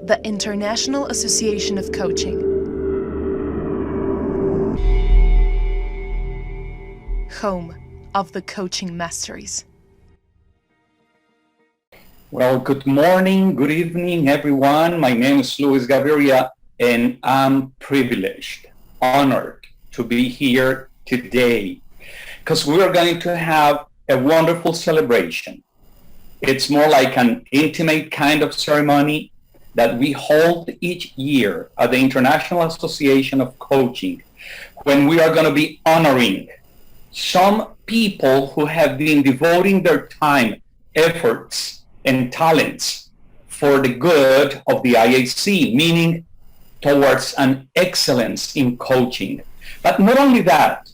the International Association of Coaching. Home of the Coaching Masteries. Well, good morning, good evening, everyone. My name is Luis Gaviria, and I'm privileged, honored to be here today because we are going to have a wonderful celebration. It's more like an intimate kind of ceremony that we hold each year at the International Association of Coaching, when we are going to be honoring some people who have been devoting their time, efforts, and talents for the good of the IAC, meaning towards an excellence in coaching. But not only that,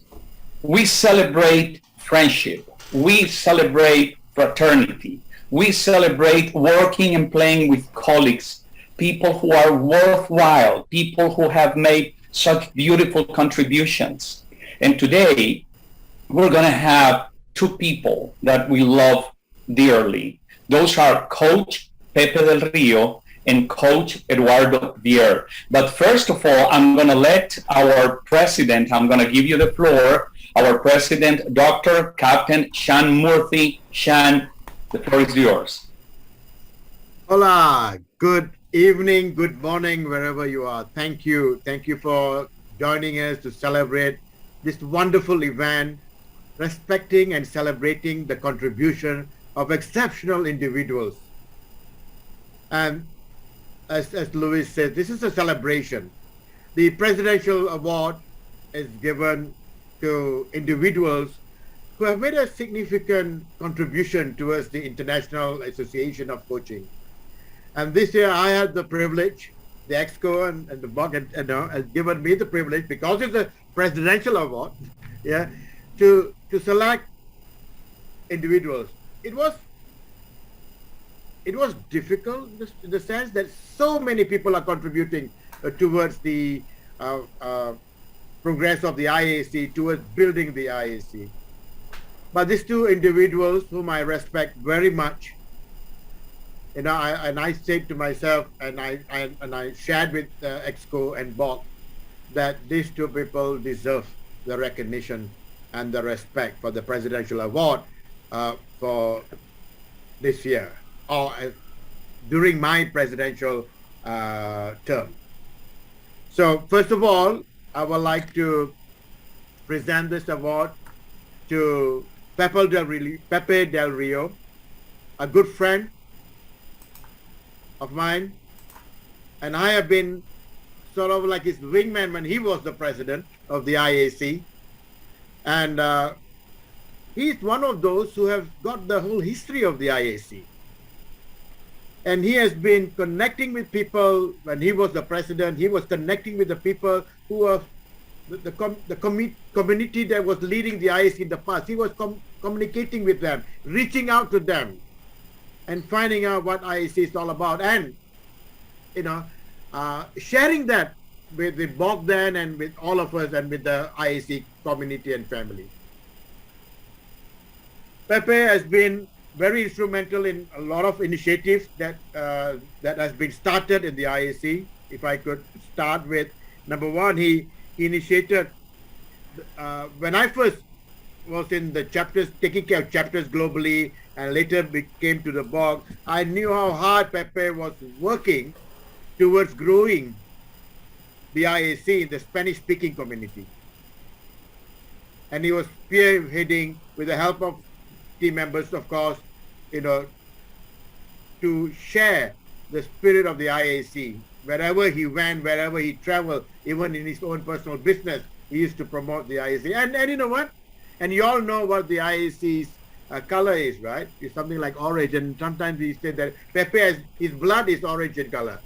we celebrate friendship, we celebrate fraternity, we celebrate working and playing with colleagues, people who are worthwhile, people who have made such beautiful contributions. And today, we're going to have two people that we love dearly. Those are Coach Pepe Del Rio and Coach Eduardo Vier. But first of all, I'm going to let our president, I'm going to give you the floor, our president, Dr. Captain Shan Moorthi. Shan, the floor is yours. Hola, good evening, good morning, wherever you are. Thank you. Thank you for joining us to celebrate this wonderful event, respecting and celebrating the contribution of exceptional individuals. And as Luis said, this is a celebration. The Presidential Award is given to individuals who have made a significant contribution towards the International Association of Coaching. And this year I had the privilege, the ExCo and the BoG has given me the privilege, because it's a presidential award, to select individuals. It was difficult in the sense that so many people are contributing towards the progress of the IAC, towards building the IAC. But these two individuals whom I respect very much, I said to myself, and I shared with ExCo and BoG, that these two people deserve the recognition and the respect for the Presidential Award for this year, or during my presidential term. So first of all, I would like to present this award to Pepe Del Rio, a good friend of mine, and I have been sort of like his wingman when he was the president of the IAC. And he's one of those who have got the whole history of the IAC. And he has been connecting with people. When he was the president, he was connecting with the people who were the community that was leading the IAC in the past. He was communicating with them, reaching out to them, and finding out what IAC is all about. And, sharing that with the BoG then and with all of us and with the IAC community and family. Pepe has been very instrumental in a lot of initiatives that has been started in the IAC. If I could start with number one, he initiated, when I first was in the chapters, taking care of chapters globally, and later came to the BoG, I knew how hard Pepe was working towards growing the IAC in the Spanish-speaking community. And he was spearheading, with the help of team members, of course, to share the spirit of the IAC. Wherever he went, wherever he traveled, even in his own personal business, he used to promote the IAC. And you know what? And you all know what the IAC's color is, right? It's something like orange. And sometimes he said that Pepe his blood is orange in color.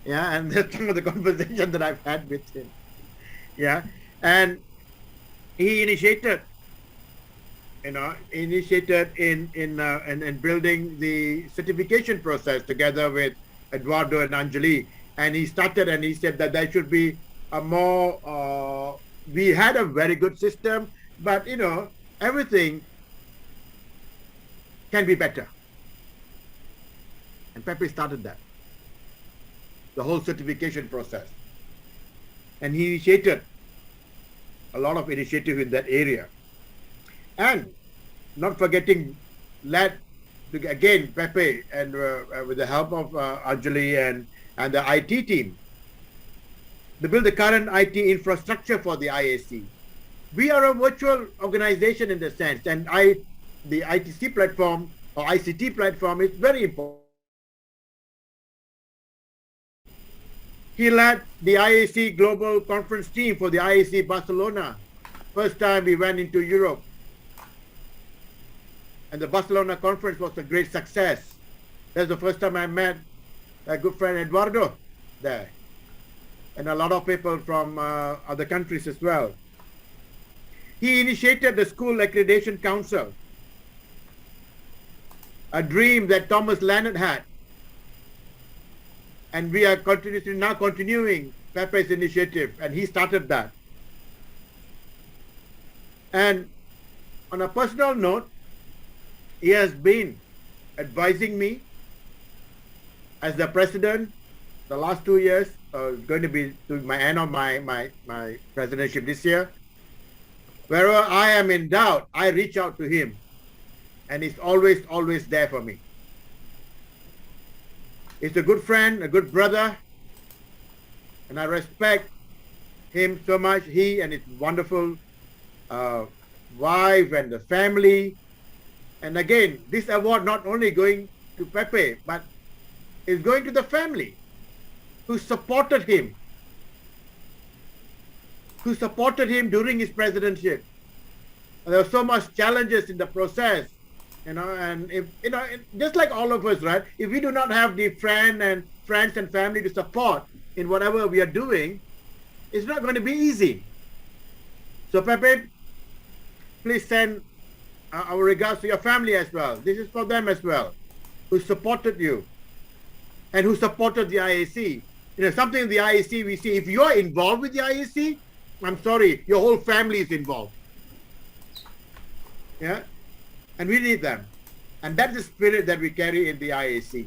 Yeah, and that's some of the conversation that I've had with him. Yeah, and he initiated in building the certification process together with Eduardo and Anjali. And he started and he said that there should be a more, we had a very good system, but everything can be better. And Pepe started that. the whole certification process. And he initiated a lot of initiative in that area. And not forgetting, led again Pepe and with the help of Anjali and the IT team, to build the current IT infrastructure for the IAC. We are a virtual organization in the sense, and the ITC platform or ICT platform is very important. He led the IAC Global Conference team for the IAC Barcelona. First time we went into Europe. And the Barcelona conference was a great success. That's the first time I met a good friend Eduardo there. And a lot of people from other countries as well. He initiated the School Accreditation Council, a dream that Thomas Leonard had. And we are now continuing Pepe's initiative, and he started that. And on a personal note, he has been advising me as the president the last 2 years, going to be to my end of my presidentship this year. Wherever I am in doubt, I reach out to him, and he's always there for me. He's a good friend, a good brother, and I respect him so much, he and his wonderful wife and the family. And again, this award not only going to Pepe, but is going to the family who supported him during his presidency. There were so much challenges in the process, and if just like all of us, right? If we do not have the friends and family to support in whatever we are doing, it's not going to be easy. So Pepe, please send our regards to your family as well. This is for them as well, who supported you and who supported the IAC. Something in the IAC we see, if you are involved with the IAC, I'm sorry, your whole family is involved. Yeah? And we need them. And that's the spirit that we carry in the IAC.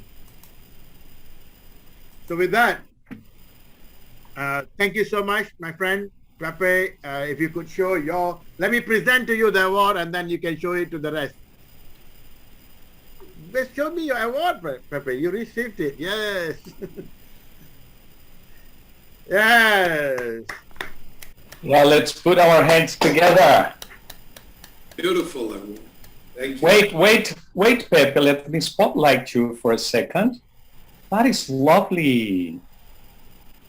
So with that, thank you so much, my friend Pepe. If you could show let me present to you the award, and then you can show it to the rest. Just show me your award, Pepe. You received it. Yes. Yes. Well, let's put our hands together. Beautiful award. Thank you. Wait, Pepe. Let me spotlight you for a second. That is lovely.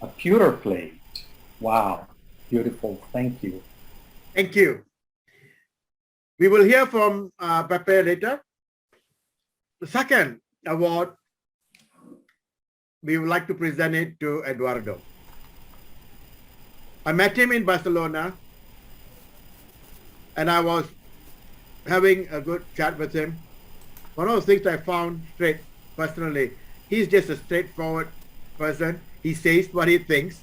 A pewter plate. Wow. Beautiful. Thank you. Thank you. We will hear from Pepe later. The second award, we would like to present it to Eduardo. I met him in Barcelona, and I was having a good chat with him. One of the things I found straight personally, he's just a straightforward person. He says what he thinks.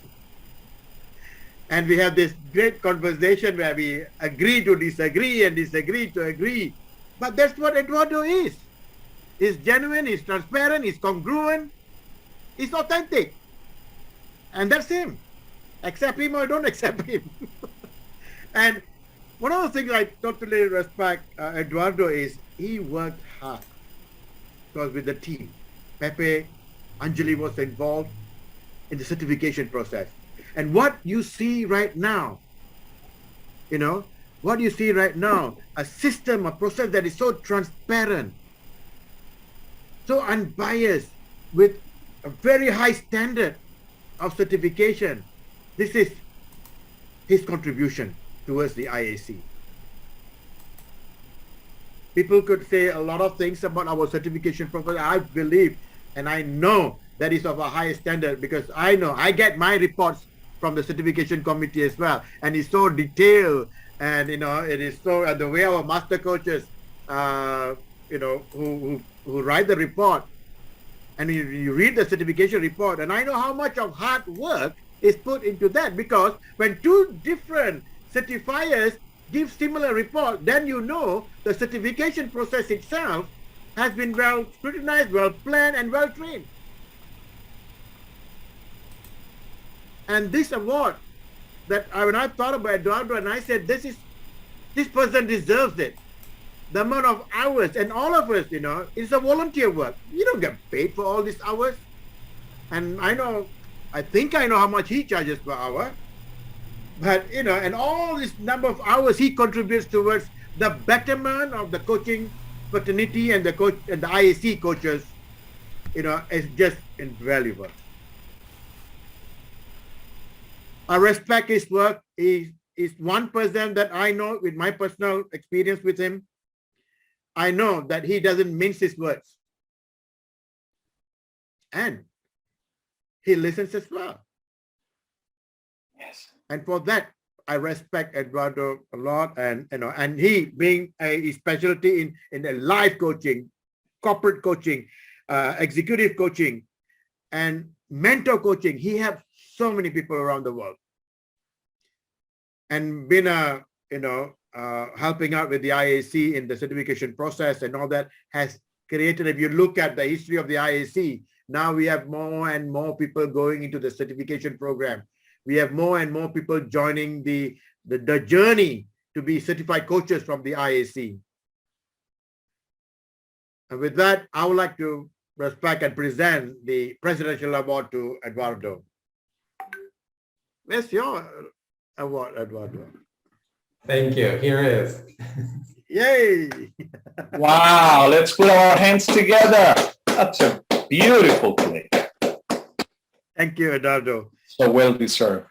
And we have this great conversation where we agree to disagree and disagree to agree. But that's what Eduardo is. He's genuine, he's transparent, he's congruent, he's authentic. And that's him. Accept him or don't accept him. And one of the things I totally respect Eduardo is he worked hard. Because with the team, Pepe, Anjali was involved in the certification process. And what you see right now, a system, a process that is so transparent, so unbiased, with a very high standard of certification. This is his contribution towards the IAC. People could say a lot of things about our certification process. I believe and I know that is of a high standard, because I know I get my reports from the certification committee as well, and it's so detailed, and it is so the way our master coaches who write the report, and you read the certification report, and I know how much of hard work is put into that, because when two different certifiers give similar report, then the certification process itself has been well scrutinized, well planned, and well trained. And this award that when I thought about Eduardo, and I said, this person deserves it. The amount of hours, and all of us, it's a volunteer work. You don't get paid for all these hours. And I think I know how much he charges per hour. But, and all this number of hours he contributes towards the betterment of the coaching fraternity and the coach and the IAC coaches, is just invaluable. I respect his work. He's one person that I know with my personal experience with him. I know that he doesn't mince his words. And he listens as well. Yes. And for that, I respect Eduardo a lot. And, and he being a specialty in the life coaching, corporate coaching, executive coaching, and mentor coaching. He has so many people around the world. And been helping out with the IAC in the certification process and all that has created, if you look at the history of the IAC, now we have more and more people going into the certification program. We have more and more people joining the journey to be certified coaches from the IAC. And with that, I would like to respect and present the Presidential Award to Eduardo. Where's your award, Eduardo? Thank you. Here it is. Yay! Wow, let's put our hands together. That's a beautiful play. Thank you, Eduardo. So well deserved.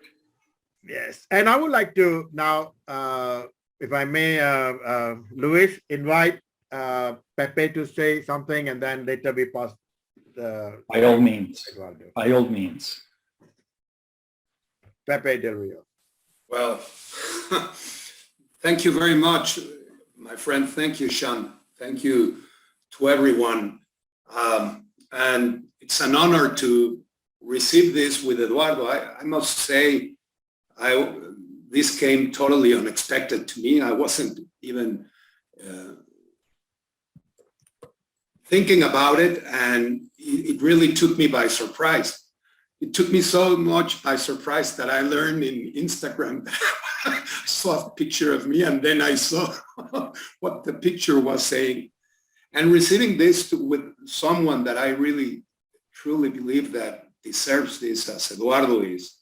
Yes. And I would like to now, if I may, Luis, invite Pepe to say something, and then later we pass the... By all means. Eduardo. By all means. Pepe Del Rio. Well, thank you very much, my friend. Thank you, Shan. Thank you to everyone. And it's an honor to receive this with Eduardo. I must say, this came totally unexpected to me. I wasn't even thinking about it, and it really took me by surprise. It took me so much by surprise that I learned in Instagram that I saw a picture of me, and then I saw what the picture was saying. And receiving this with someone that I really, truly believe that deserves this, as Eduardo is,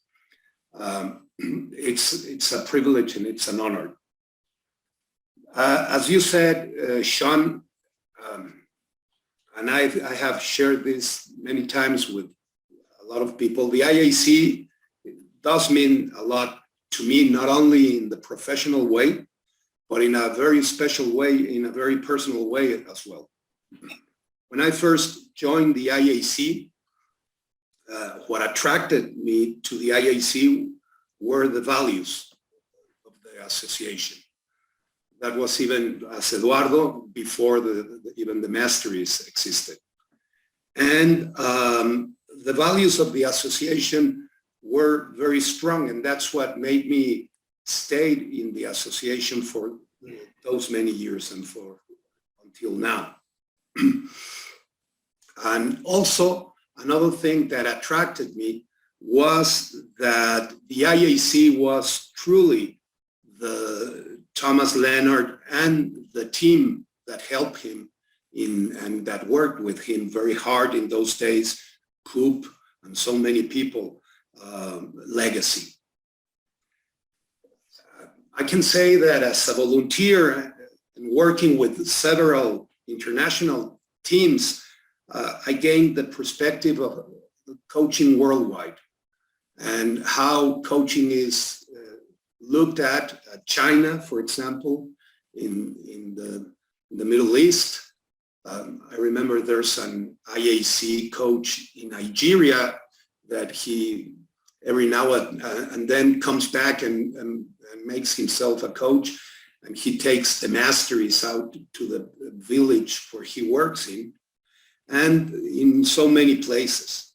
it's a privilege and it's an honor. As you said, Shan, and I have shared this many times with a lot of people, the IAC does mean a lot to me, not only in the professional way, but in a very special way, in a very personal way as well. When I first joined the IAC, what attracted me to the IAC were the values of the association. That was even, as Eduardo, before even the masteries existed. And the values of the association were very strong, and that's what made me stay in the association for those many years and until now. And also, another thing that attracted me was that the IAC was truly the Thomas Leonard and the team that helped him and that worked with him very hard in those days, Coop and so many people, legacy. I can say that as a volunteer and working with several international teams, I gained the perspective of coaching worldwide and how coaching is looked at China, for example, in the Middle East. I remember there's an IAC coach in Nigeria that he every now and then comes back and makes himself a coach, and he takes the masteries out to the village where he works in, and in so many places.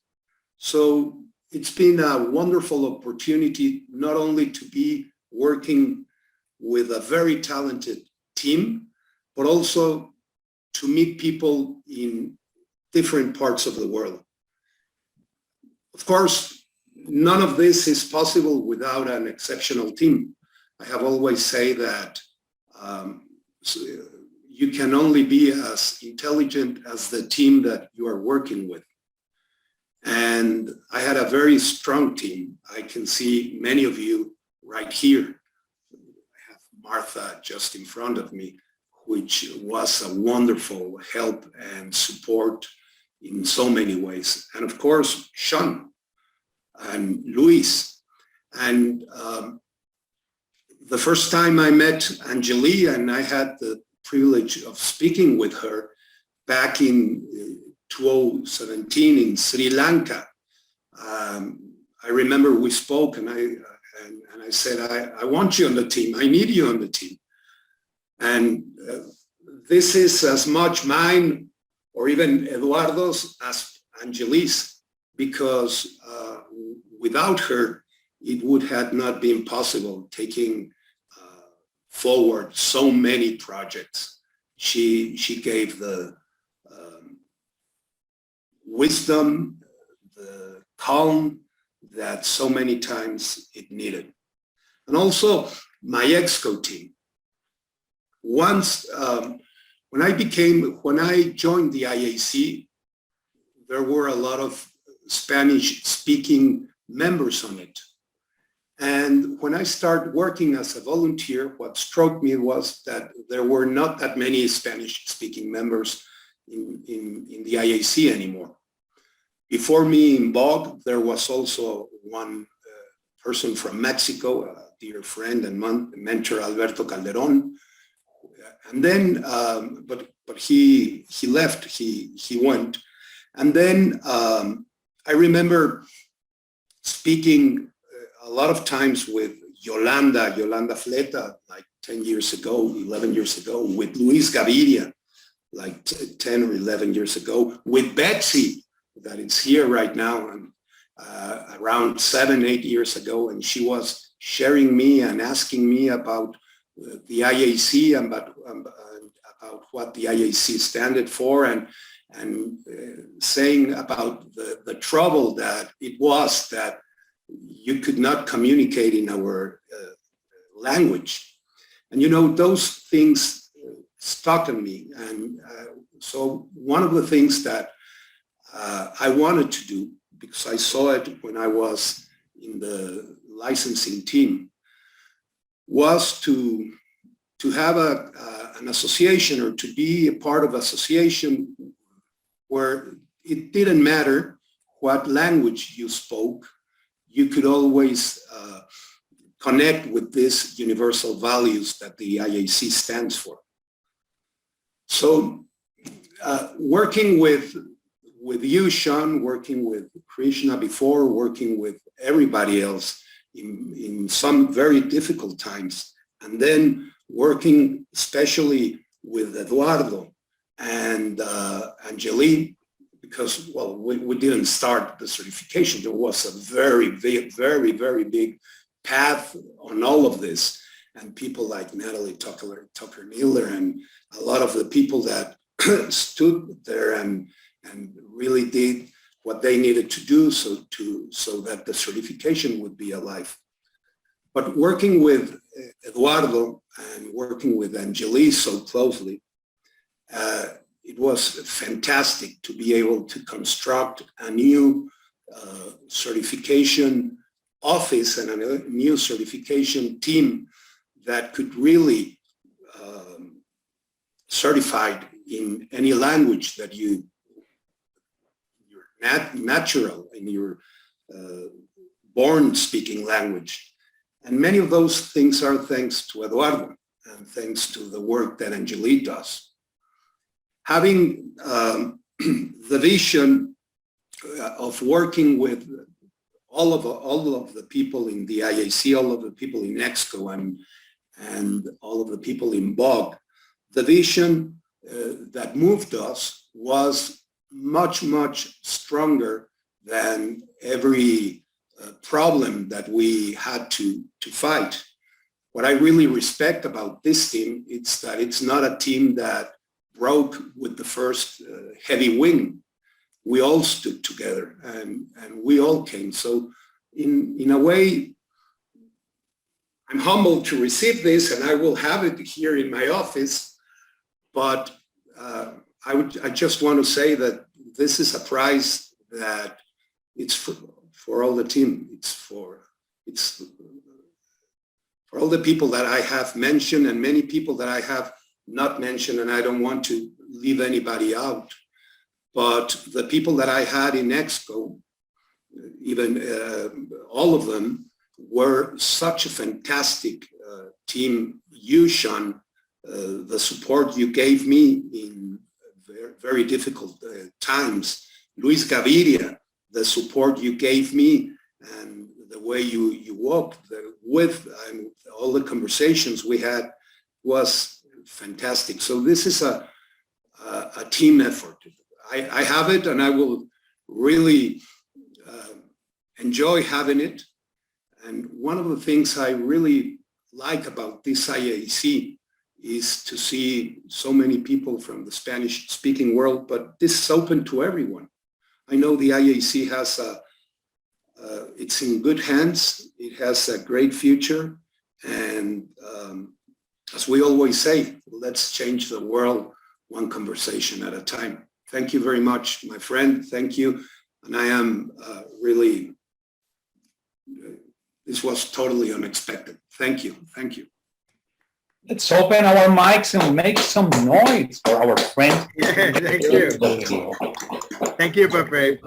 So it's been a wonderful opportunity not only to be working with a very talented team, but also to meet people in different parts of the world. Of course, none of this is possible without an exceptional team. I have always said that you can only be as intelligent as the team that you are working with. And I had a very strong team. I can see many of you right here. I have Martha just in front of me, which was a wonderful help and support in so many ways. And of course, Shan and Luis. And the first time I met Anjali, and I had the privilege of speaking with her back in 2017 in Sri Lanka. I remember we spoke, and I said, I want you on the team. I need you on the team. And this is as much mine or even Eduardo's as Anjali's, because without her, it would have not been possible taking forward so many projects. She gave the wisdom, the calm that so many times it needed. And also my ExCo team. Once, when I joined the IAC, there were a lot of Spanish-speaking members on it. And when I started working as a volunteer, what struck me was that there were not that many Spanish-speaking members in the IAC anymore. Before me in BoG, there was also one person from Mexico, a dear friend and mentor, Alberto Calderon. And then, but he left, he went. And then I remember speaking a lot of times with Yolanda Fleta, like 10 years ago, 11 years ago, with Luis Gaviria, like 10 or 11 years ago, with Betsy, that is here right now, and around 7, 8 years ago, and she was sharing me and asking me about the IAC and about what the IAC standed for, and saying about the trouble that it was that you could not communicate in our language. And you know, those things stuck in me. And so one of the things that I wanted to do, because I saw it when I was in the licensing team, was to have an association, or to be a part of an association where it didn't matter what language you spoke, you could always connect with these universal values that the IAC stands for. So working with you, Shan, working with Krishna before, working with everybody else in some very difficult times, and then working especially with Eduardo and Anjali, because, well, we didn't start the certification. There was a very big path on all of this. And people like Natalie Tucker-Miller and a lot of the people that stood there and really did what they needed to do so that the certification would be alive. But working with Eduardo and working with Anjali so closely, it was fantastic to be able to construct a new certification office and a new certification team that could really certify in any language that you're natural, in your born speaking language. And many of those things are thanks to Eduardo and thanks to the work that Anjali does. Having the vision of working with all of the people in the IAC, all of the people in ExCo, and all of the people in BoG, the vision that moved us was much stronger than every problem that we had to fight. What I really respect about this team is that it's not a team that broke with the first heavy wind. We all stood together and we all came. So in a way, I'm humbled to receive this, and I will have it here in my office. But I just want to say that this is a prize that it's for all the team. It's for all the people that I have mentioned and many people that I have not mentioned, and I don't want to leave anybody out. But the people that I had in ExCo, even all of them, were such a fantastic team. You, Shan, the support you gave me in very, very difficult times. Luis Gaviria, the support you gave me and the way you walked with all the conversations we had was fantastic. So this is a team effort. I have it, and I will really enjoy having it. And one of the things I really like about this IAC is to see so many people from the Spanish-speaking world, but this is open to everyone. I know the IAC has it's in good hands. It has a great future. And as we always say, let's change the world one conversation at a time. Thank you very much, my friend. Thank you. And I am really, this was totally unexpected. Thank you. Thank you. Let's open our mics and make some noise for our friend. Yeah, thank you. Thank you, Pepe.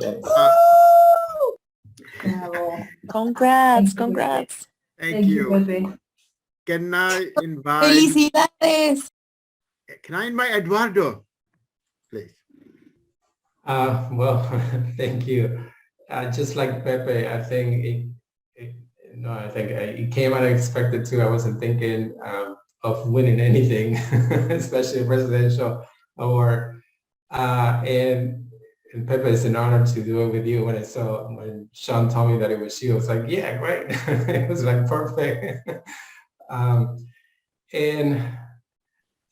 Congrats, congrats. Thank you. Pepe. Can I invite? Felicidades. Can I invite Eduardo, please? Well, thank you. Just like Pepe, I think it came unexpected too. I wasn't thinking of winning anything, especially a presidential award. And Pepe, it's an honor to do it with you. When Shan told me that it was you, I was like, yeah, great. It was like perfect. And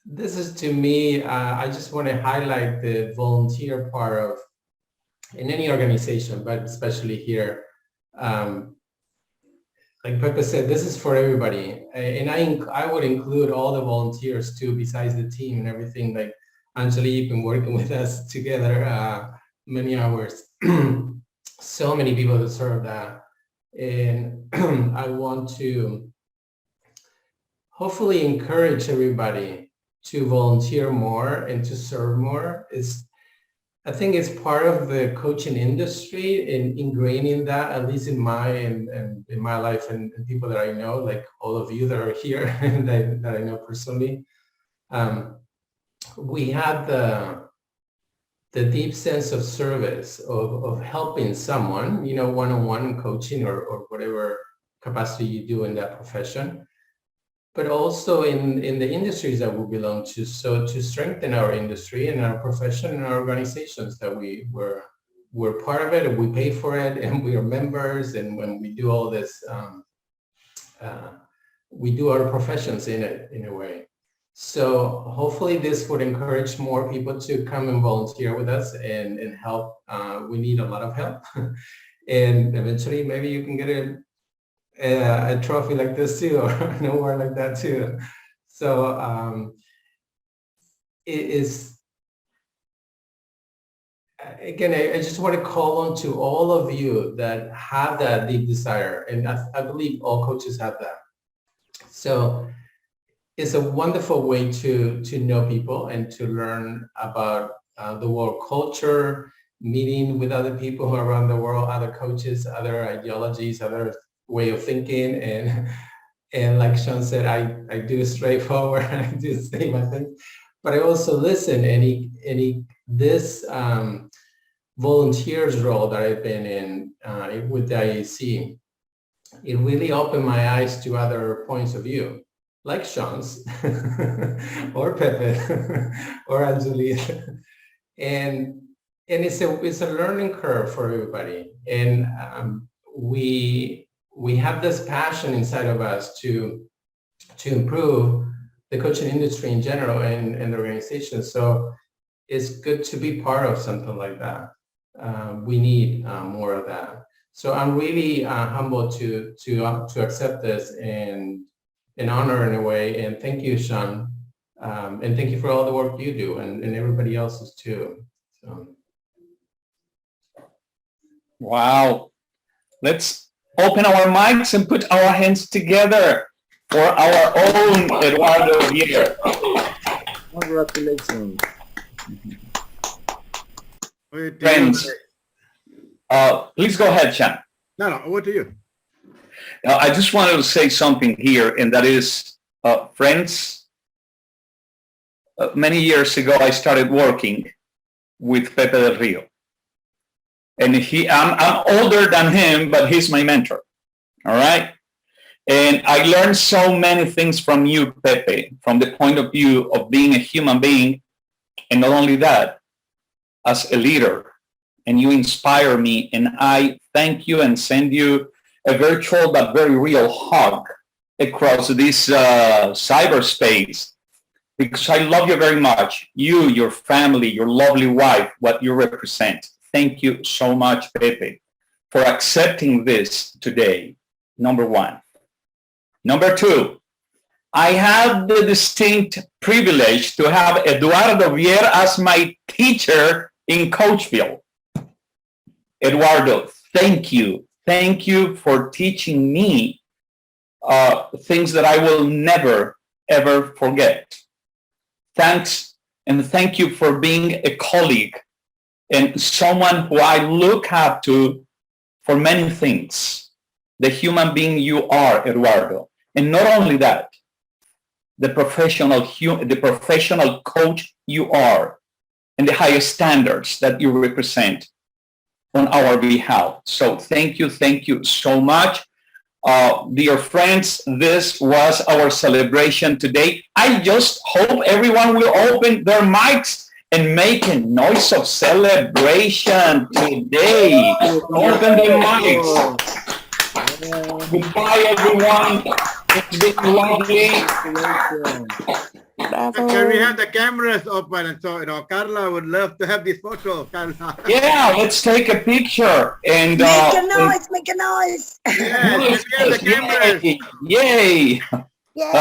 this is, to me, I just want to highlight the volunteer part of, in any organization, but especially here. Like Pepe said, this is for everybody. And I would include all the volunteers too, besides the team and everything. Like Angeli, you've been working with us together many hours. So many people deserve that. And I want to hopefully encourage everybody to volunteer more and to serve more. I think it's part of the coaching industry in ingraining that, at least in my in my life and people that I know, like all of you that are here and that I know personally. We had the deep sense of service of helping someone, one-on-one coaching or whatever capacity you do in that profession, but also in the industries that we belong to. So to strengthen our industry and our profession and our organizations that we're part of it, and we pay for it, and we are members. And when we do all this, we do our professions in it in a way. So hopefully this would encourage more people to come and volunteer with us and help. We need a lot of help. And eventually maybe you can get a trophy like this too, or an award like that too. So it is, again, I just want to call on to all of you that have that deep desire, and I believe all coaches have that. So it's a wonderful way to know people and to learn about the world culture, meeting with other people around the world, other coaches, other ideologies, other way of thinking. And like Shan said, I do straightforward, I do say my things, but I also listen. This volunteers role that I've been in with the IAC, it really opened my eyes to other points of view, like Shan's or Pepe or Angeli. And it's a learning curve for everybody. And we have this passion inside of us to improve the coaching industry in general and the organization. So it's good to be part of something like that. We need more of that. So I'm really humbled to accept this and an honor in a way. And thank you, Shan. And thank you for all the work you do and everybody else's too. So. Wow. Let's open our mics and put our hands together for our own Eduardo Vier. Congratulations. Friends, please go ahead, Shan. No, over to you. I just wanted to say something here, and that is, friends, many years ago, I started working with Pepe Del Rio. And I'm older than him, but he's my mentor. All right. And I learned so many things from you, Pepe, from the point of view of being a human being. And not only that, as a leader. And you inspire me. And I thank you and send you a virtual but very real hug across this cyberspace. Because I love you very much. You, your family, your lovely wife, what you represent. Thank you so much, Pepe, for accepting this today, number one. Number two, I have the distinct privilege to have Eduardo Vier as my teacher in Coachville. Eduardo, thank you. Thank you for teaching me things that I will never, ever forget. Thanks, and thank you for being a colleague and someone who I look up to for many things. The human being you are, Eduardo. And not only that, the professional coach you are, and the highest standards that you represent on our behalf. So thank you so much. Dear friends, this was our celebration today. I just hope everyone will open their mics and make a noise of celebration today. Open the mics. Goodbye, everyone. It's been lovely. Bravo. Can we have the cameras open? And so, Carla would love to have this photo. Carla. Yeah, let's take a picture. And Make a noise, make a noise. Yes, can we have the cameras? Yay! Yay.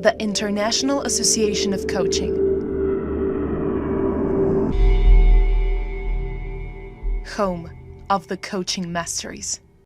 The International Association of Coaching. Home of the Coaching Masteries.